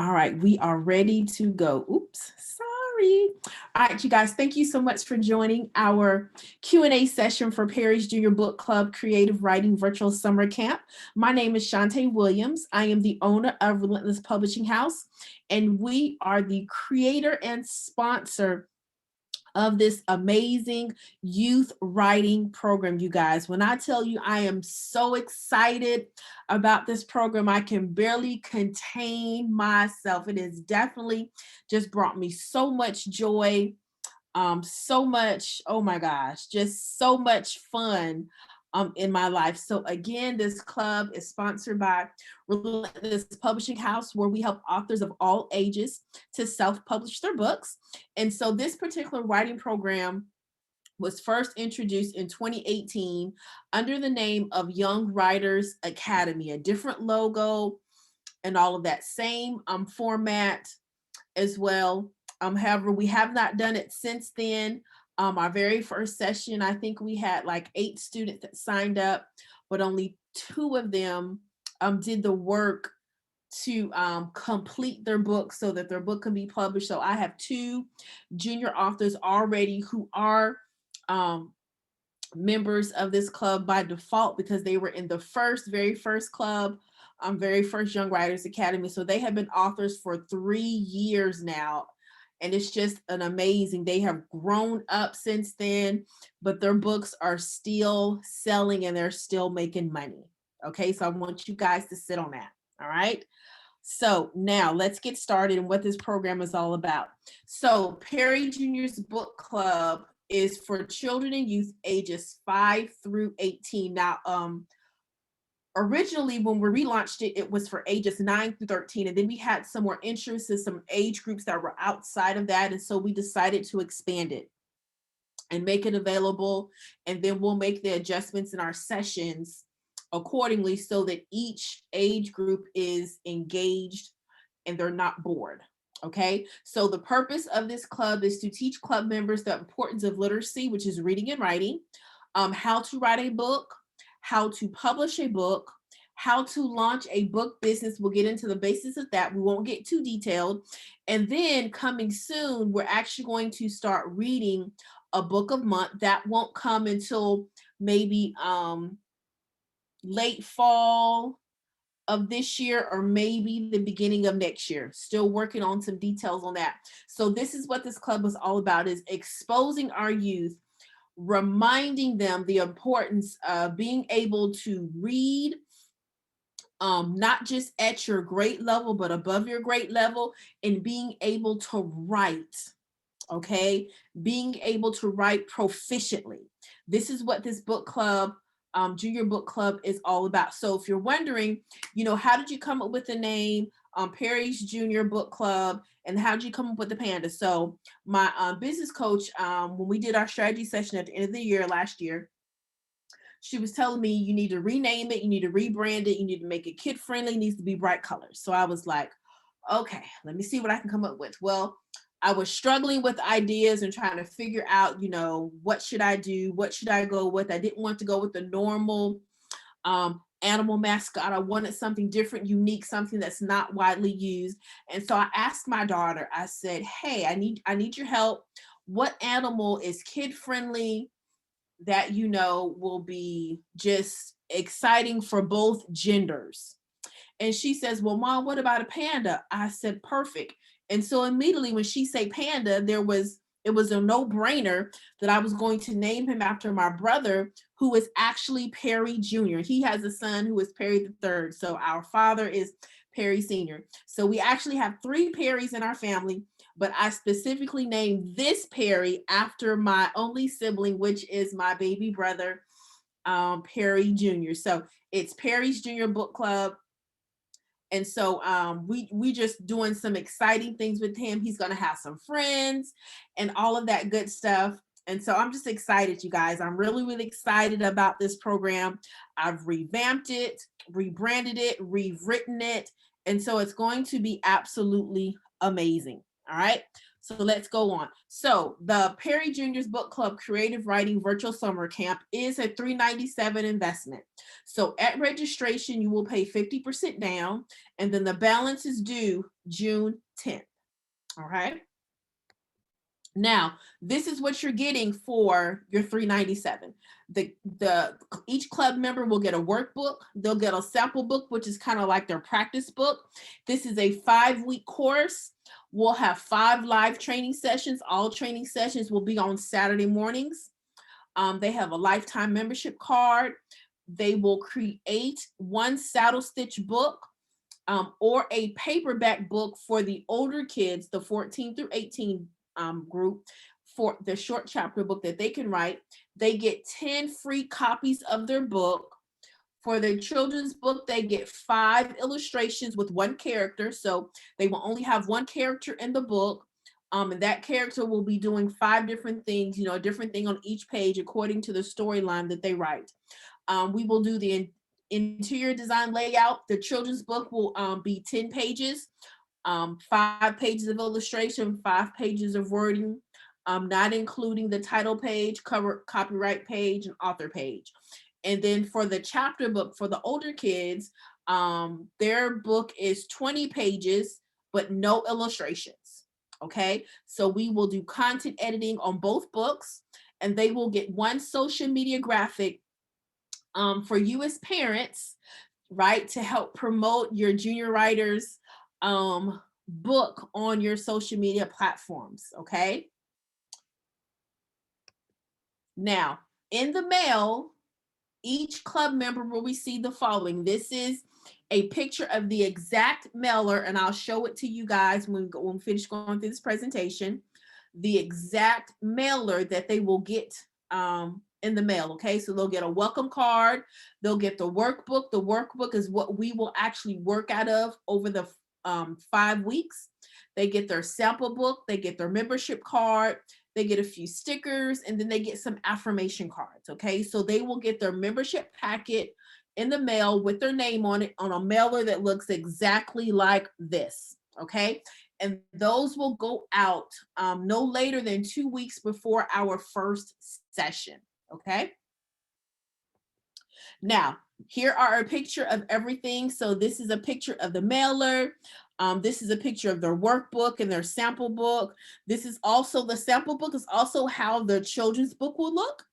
All right, we are ready to go. Oops, sorry. All right, you guys, thank you so much for joining our Q&A session for Perry's Junior Book Club Creative Writing Virtual Summer Camp. My name is Shantae Williams. I am the owner of Relentless Publishing House, and we are the creator and sponsor of this amazing youth writing program, you guys. When I tell you I am so excited about this program, I can barely contain myself. It has definitely just brought me so much joy, so much, oh my gosh, just so much fun in my life. So again, this club is sponsored by Relentless Publishing House, where we help authors of all ages to self-publish their books. And so this particular writing program was first introduced in 2018 under the name of Young Writers Academy, a different logo and all of that, same format as well. However, we have not done it since then. Our very first session, I think we had like 8 students that signed up, but only 2 of them did the work to complete their book so that their book can be published. So I have 2 junior authors already who are um, members of this club by default because they were in the very first club, very first Young Writers Academy. So they have been authors for 3 years now. And it's just an amazing, they have grown up since then, but their books are still selling and they're still making money. Okay, so I want you guys to sit on that. All right. So now let's get started and what this program is all about. So Perry Junior's Book Club is for children and youth ages 5 through 18. Now, originally when we relaunched it, it was for ages 9 through 13. And then we had some more interests in some age groups that were outside of that. And so we decided to expand it and make it available. And then we'll make the adjustments in our sessions accordingly so that each age group is engaged and they're not bored. Okay, so the purpose of this club is to teach club members the importance of literacy, which is reading and writing, how to write a book, how to publish a book, how to launch a book business. We'll get into the basics of that. We won't get too detailed. And then coming soon, we're actually going to start reading a book a month. That won't come until maybe late fall of this year or maybe the beginning of next year. Still working on some details on that. So this is what this club is all about, is exposing our youth, reminding them the importance of being able to read, not just at your grade level, but above your grade level, and being able to write. Okay, being able to write proficiently. This is what this book club, junior book club, is all about. So if you're wondering, how did you come up with the name Perry's Junior Book Club, and how did you come up with the panda? So my business coach, when we did our strategy session at the end of the year last year, she was telling me you need to rename it, you need to rebrand it, you need to make it kid friendly, it needs to be bright colors. So I was like, okay, let me see what I can come up with. Well, I was struggling with ideas and trying to figure out, what should I do? What should I go with? I didn't want to go with the normal animal mascot. I wanted something different, unique, something that's not widely used. And so I asked my daughter, I said, hey, I need your help. What animal is kid friendly that, will be just exciting for both genders? And she says, well, Mom, what about a panda? I said, perfect. And so immediately when she said panda, it was a no-brainer that I was going to name him after my brother, who is actually Perry Jr. He has a son who is Perry the third. So our father is Perry Sr. So we actually have 3 Perrys in our family, but I specifically named this Perry after my only sibling, which is my baby brother, Perry Jr. So it's Perry's Junior Book Club. And so we just doing some exciting things with him. He's going to have some friends and all of that good stuff. And so I'm just excited, you guys. I'm really, really excited about this program. I've revamped it, rebranded it, rewritten it. And so it's going to be absolutely amazing. All right. So let's go on. So the Perry Junior's Book Club Creative Writing Virtual Summer Camp is a $397 investment. So at registration, you will pay 50% down, and then the balance is due June 10th. All right. Now, this is what you're getting for your $397. The each club member will get a workbook. They'll get a sample book, which is kind of like their practice book. This is a 5-week course. We'll have 5 live training sessions. All training sessions will be on Saturday mornings. They have a lifetime membership card. They will create one saddle stitch book or a paperback book for the older kids, the 14 through 18 group, for the short chapter book that they can write. They get 10 free copies of their book. For their children's book, they get 5 illustrations with 1 character. So they will only have 1 character in the book. And that character will be doing 5 different things, a different thing on each page according to the storyline that they write. We will do the interior design layout. The children's book will be 10 pages, 5 pages of illustration, 5 pages of wording, not including the title page, cover, copyright page, and author page. And then for the chapter book for the older kids, their book is 20 pages, but no illustrations. Okay, so we will do content editing on both books, and they will get 1 social media graphic for you as parents, right, to help promote your junior writers book on your social media platforms. Okay, now in the mail, each club member will receive the following. This is a picture of the exact mailer, and I'll show it to you guys when we finish going through this presentation. The exact mailer that they will get in the mail. Okay, so they'll get a welcome card. They'll get the workbook. The workbook is what we will actually work out of over the 5 weeks. They get their sample book. They get their membership card. They get a few stickers, and then they get some affirmation cards. Okay, so they will get their membership packet in the mail with their name on it on a mailer that looks exactly like this. Okay, and those will go out no later than 2 weeks before our first session. Okay, now here are a picture of everything. So this is a picture of the mailer. This is a picture of their workbook and their sample book. This is also, the sample book is also how the children's book will look.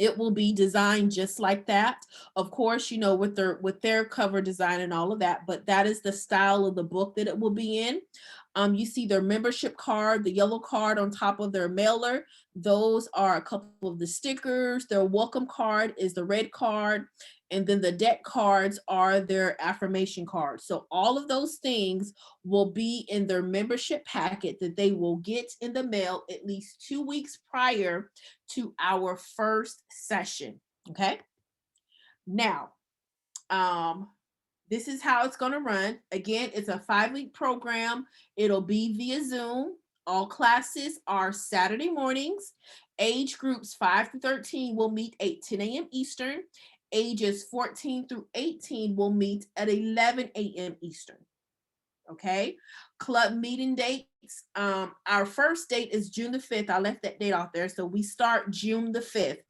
It will be designed just like that, of course, with their cover design and all of that, but that is the style of the book that it will be in. You see their membership card, the yellow card on top of their mailer. Those are a couple of the stickers. Their welcome card is the red card, and then the deck cards are their affirmation cards. So all of those things will be in their membership packet that they will get in the mail at least 2 weeks prior to our first session. Okay, now this is how it's going to run. Again, it's a 5-week program. It'll be via Zoom. All classes are Saturday mornings. Age groups 5 to 13 will meet at 10 a.m. Eastern. Ages 14 through 18 will meet at 11 a.m. Eastern. Okay, club meeting dates. Our first date is June the 5th. I left that date off there. So we start June the 5th.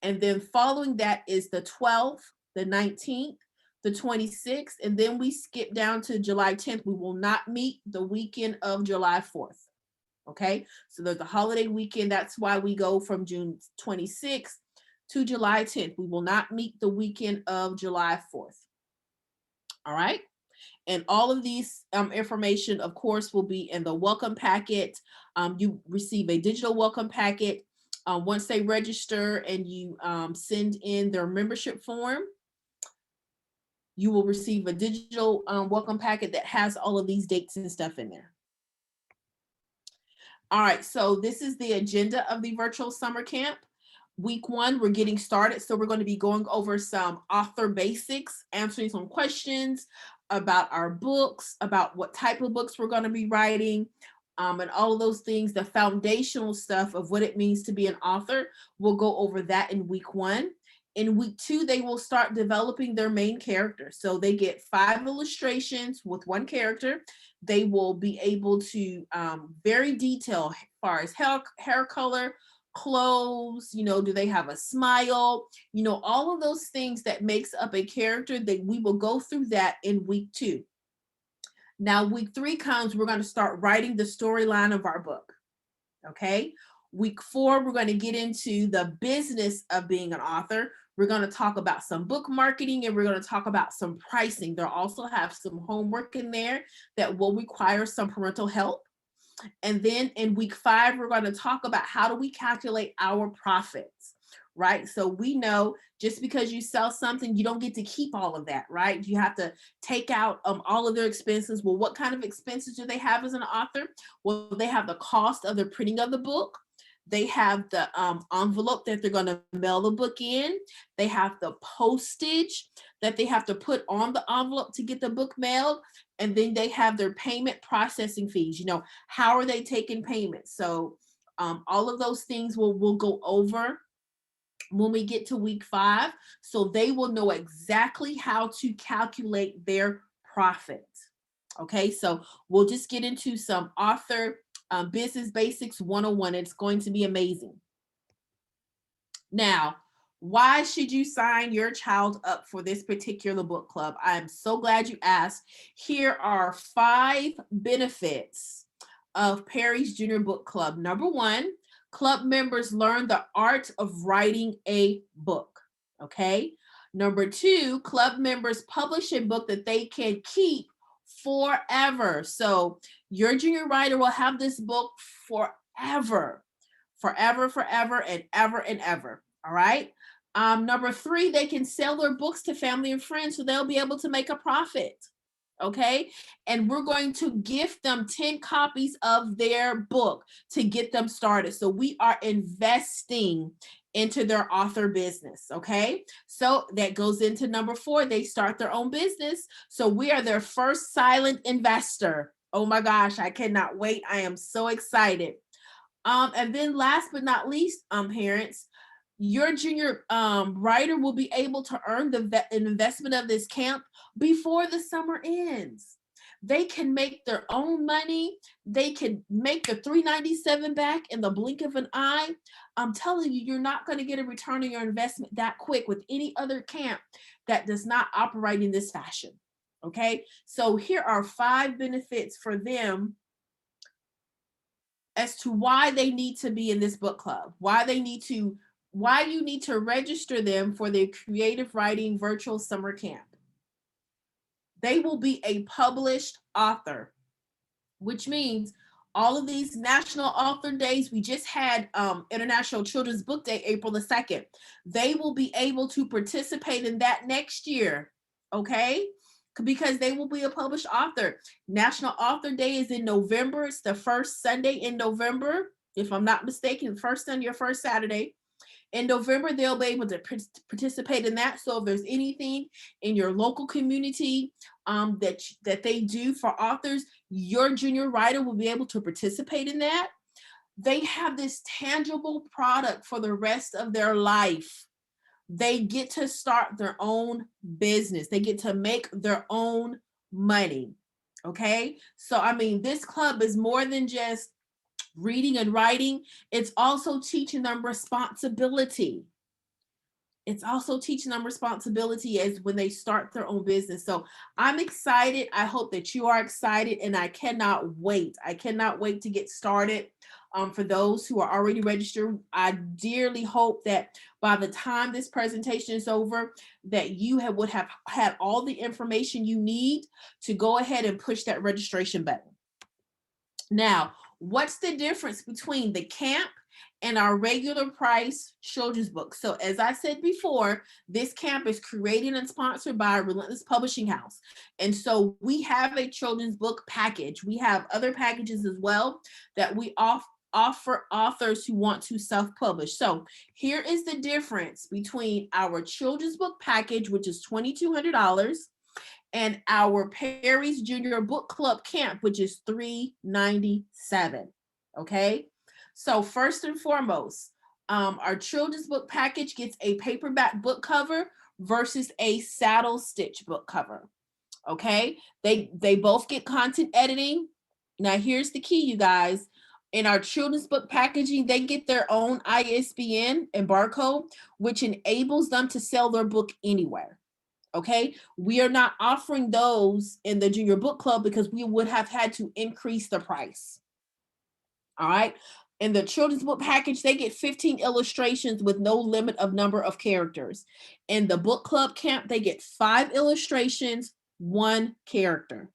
And then following that is the 12th, the 19th, the 26th, and then we skip down to July 10th. We will not meet the weekend of July 4th. Okay, so there's a holiday weekend. That's why we go from June 26th to July 10th. We will not meet the weekend of July 4th. All right. And all of these information, of course, will be in the welcome packet. You receive a digital welcome packet once they register and you send in their membership form. You will receive a digital welcome packet that has all of these dates and stuff in there. All right, so this is the agenda of the virtual summer camp. Week 1, we're getting started. So we're going to be going over some author basics, answering some questions about our books, about what type of books we're going to be writing, and all of those things, the foundational stuff of what it means to be an author. We'll go over that in week 1. In week 2, they will start developing their main character. So they get 5 illustrations with one character. They will be able to very detailed as far as hair color, clothes, do they have a smile, all of those things that makes up a character, that we will go through that in week 2. Now, week 3 comes, we're going to start writing the storyline of our book. Okay. Week 4, we're going to get into the business of being an author. We're going to talk about some book marketing, and we're going to talk about some pricing. They'll also have some homework in there that will require some parental help. And then in week 5, we're going to talk about how do we calculate our profits, right? So we know just because you sell something, you don't get to keep all of that, right? You have to take out all of their expenses. Well, what kind of expenses do they have as an author? Well, they have the cost of the printing of the book. They have the envelope that they're going to mail the book in. They have the postage that they have to put on the envelope to get the book mailed. And then they have their payment processing fees. How are they taking payments? So all of those things we'll go over when we get to week 5. So they will know exactly how to calculate their profit. Okay, so we'll just get into some author business basics 101. It's going to be amazing. Now, why should you sign your child up for this particular book club? I'm so glad you asked. Here are 5 benefits of Perry's Junior Book Club. Number 1, club members learn the art of writing a book. Okay. Number 2, club members publish a book that they can keep forever. So your junior writer will have this book forever, and ever. All right. Number 3, they can sell their books to family and friends, so they'll be able to make a profit. Okay. And we're going to gift them 10 copies of their book to get them started. So we are investing into their author business. Okay. So that goes into number 4. They start their own business. So we are their first silent investor. Oh my gosh, I cannot wait. I am so excited. And then last but not least, parents, your junior writer will be able to earn an investment of this camp before the summer ends. They can make their own money. They can make the $397 back in the blink of an eye. I'm telling you, you're not going to get a return on your investment that quick with any other camp that does not operate in this fashion. Okay, so here are 5 benefits for them as to why they need to be in this book club, why you need to register them for the creative writing virtual summer camp. They will be a published author, which means all of these national author days, we just had International Children's Book Day, April the 2nd. They will be able to participate in that next year, okay? Because they will be a published author. National Author Day is in November. It's the first Sunday in November, if I'm not mistaken, first Sunday or first Saturday. In November, they'll be able to participate in that. So if there's anything in your local community that they do for authors, your junior writer will be able to participate in that. They have this tangible product for the rest of their life. They get to start their own business. They get to make their own money. Okay. So, I mean, this club is more than just reading and writing. It's also teaching them responsibility. It's also teaching them responsibility as when they start their own business. So I'm excited. I hope that you are excited, and I cannot wait. I cannot wait to get started. For those who are already registered, I dearly hope that by the time this presentation is over, that you would have had all the information you need to go ahead and push that registration button. Now, what's the difference between the camp and our regular price children's book? So as I said before, this camp is created and sponsored by Relentless Publishing House. And so we have a children's book package. We have other packages as well that we offer authors who want to self-publish. So here is the difference between our children's book package, which is $2,200, and our Perry's Junior Book Club Camp, which is $397. Okay. So first and foremost, Our children's book package gets a paperback book cover versus a saddle stitch book cover. Okay, they both get content editing. Now here's the key, you guys. In our children's book packaging, they get their own ISBN and barcode, which enables them to sell their book anywhere. Okay, we are not offering those in the junior book club because we would have had to increase the price. All right. In the children's book package, they get 15 illustrations with no limit of number of characters. In the book club camp, they get 5 illustrations, 1 character.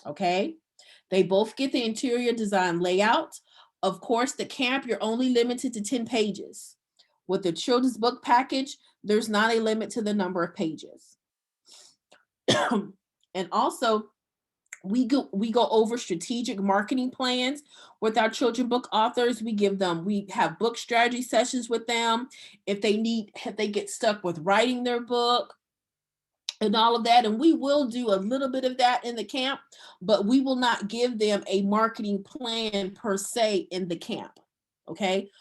Okay. They both get the interior design layout. Of course, the camp, you're only limited to 10 pages. With the children's book package, there's not a limit to the number of pages. And also, we go over strategic marketing plans with our children book authors. We have book strategy sessions with them if they get stuck with writing their book and all of that. And we will do a little bit of that in the camp, but we will not give them a marketing plan per se in the camp. Okay.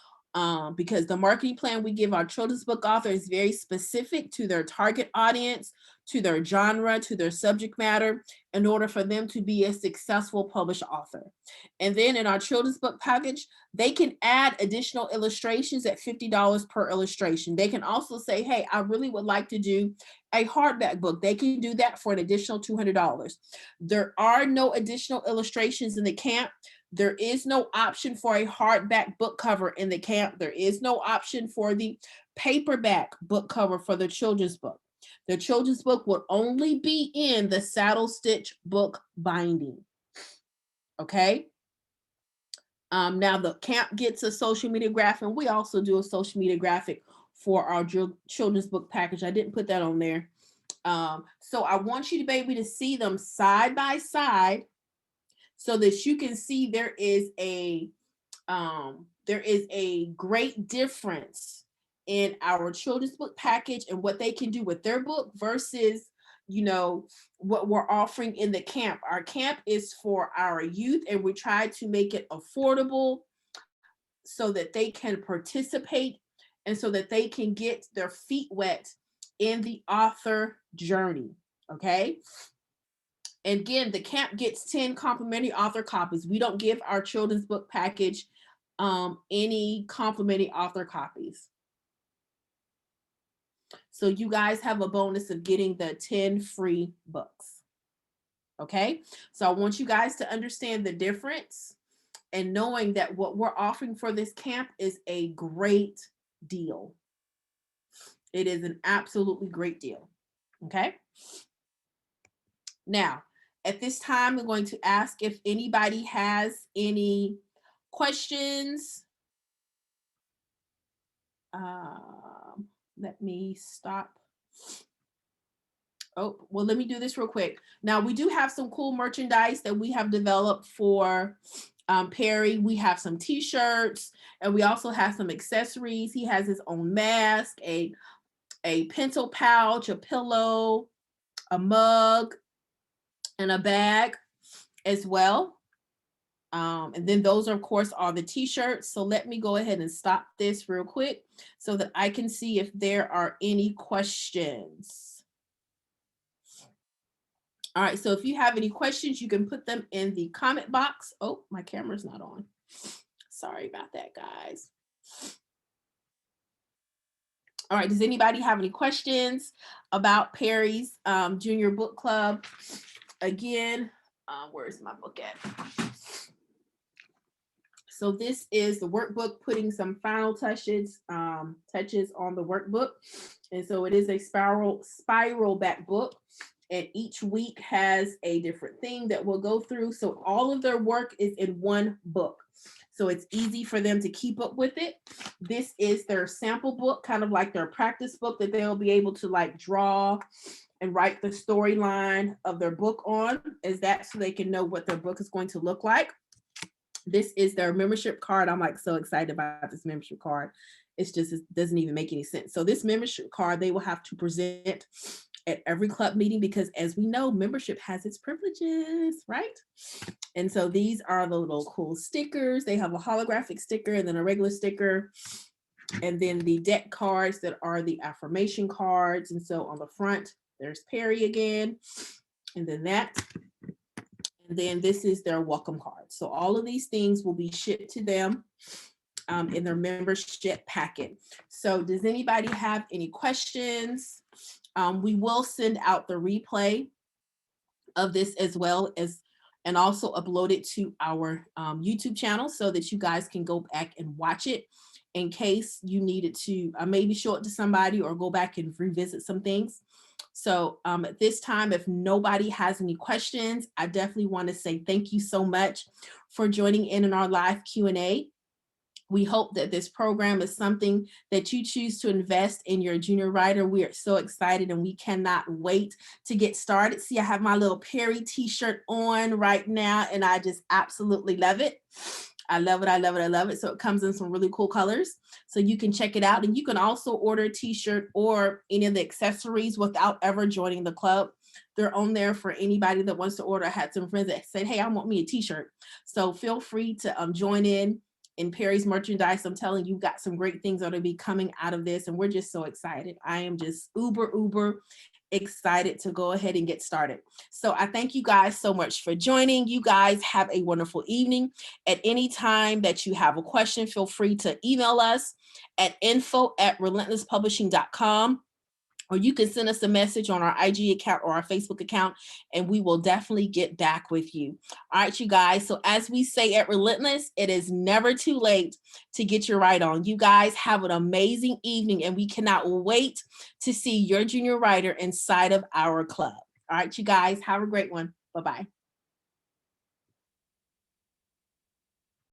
Because the marketing plan we give our children's book author is very specific to their target audience, to their genre, to their subject matter, in order for them to be a successful published author. And then in our children's book package, they can add additional illustrations at $50 per illustration. They can also say, hey, I really would like to do a hardback book. They can do that for an additional $200. There are no additional illustrations in the camp. There is no option for a hardback book cover in the camp. There is no option for the paperback book cover for the children's book. The children's book will only be in the saddle stitch book binding. Okay. Now the camp gets a social media graphic, and we also do a social media graphic for our children's book package. I didn't put that on there. So I want you to be able to see them side by side so that you can see there is a great difference in our children's book package and what they can do with their book versus what we're offering in the camp. Our camp is for our youth, and we try to make it affordable so that they can participate and so that they can get their feet wet in the author journey. Okay. And again, the camp gets 10 complimentary author copies. We don't give our children's book package any complimentary author copies. So you guys have a bonus of getting the 10 free books. Okay, so I want you guys to understand the difference and knowing that what we're offering for this camp is a great deal. It is an absolutely great deal. Okay. Now, at this time, I'm going to ask if anybody has any questions. Let me stop. Oh, well, let me do this real quick. Now, we do have some cool merchandise that we have developed for Perry. We have some t-shirts, and we also have some accessories. He has his own mask, a pencil pouch, a pillow, a mug, and a bag as well. And then those, of course, are the t-shirts. So let me go ahead and stop this real quick so that I can see if there are any questions. All right, so if you have any questions, you can put them in the comment box. Oh, my camera's not on. Sorry about that, guys. All right, does anybody have any questions about Perry's Junior Book Club? Again, where's my book at? So this is the workbook, putting some final touches on the workbook. And so it is a spiral back book. And each week has a different thing that we'll go through. So all of their work is in one book. So it's easy for them to keep up with it. This is their sample book, kind of like their practice book that they'll be able to like draw and write the storyline of their book on, is that so they can know what their book is going to look like. This is their membership card. I'm like so excited about this membership card. It's just, it doesn't even make any sense. So this membership card, they will have to present at every club meeting because, as we know, membership has its privileges, right? And so these are the little cool stickers. They have a holographic sticker and then a regular sticker. And then the deck cards that are the affirmation cards. And so on the front, there's Perry again. And then that. And then this is their welcome card. So all of these things will be shipped to them in their membership packet. So does anybody have any questions? We will send out the replay of this as well as, and also upload it to our YouTube channel so that you guys can go back and watch it in case you needed to maybe show it to somebody or go back and revisit some things. So at this time, if nobody has any questions, I definitely want to say thank you so much for joining in our live Q&A. We hope that this program is something that you choose to invest in your junior writer. We are so excited and we cannot wait to get started. See, I have my little Perry t-shirt on right now and I just absolutely love it. I love it. I love it. I love it. So it comes in some really cool colors. So you can check it out. And you can also order a t-shirt or any of the accessories without ever joining the club. They're on there for anybody that wants to order. I had some friends that said, hey, I want me a t-shirt. So feel free to join in Perry's merchandise. I'm telling you, got some great things that will be coming out of this. And we're just so excited. I am just uber excited to go ahead and get started. So I thank you guys so much for joining. You guys have a wonderful evening. At any time that you have a question, feel free to email us at info@relentlesspublishing.com. Or you can send us a message on our IG account or our Facebook account, and we will definitely get back with you. All right, you guys. So as we say at Relentless, it is never too late to get your right on. You guys have an amazing evening, and we cannot wait to see your junior writer inside of our club. All right, you guys, have a great one. Bye-bye.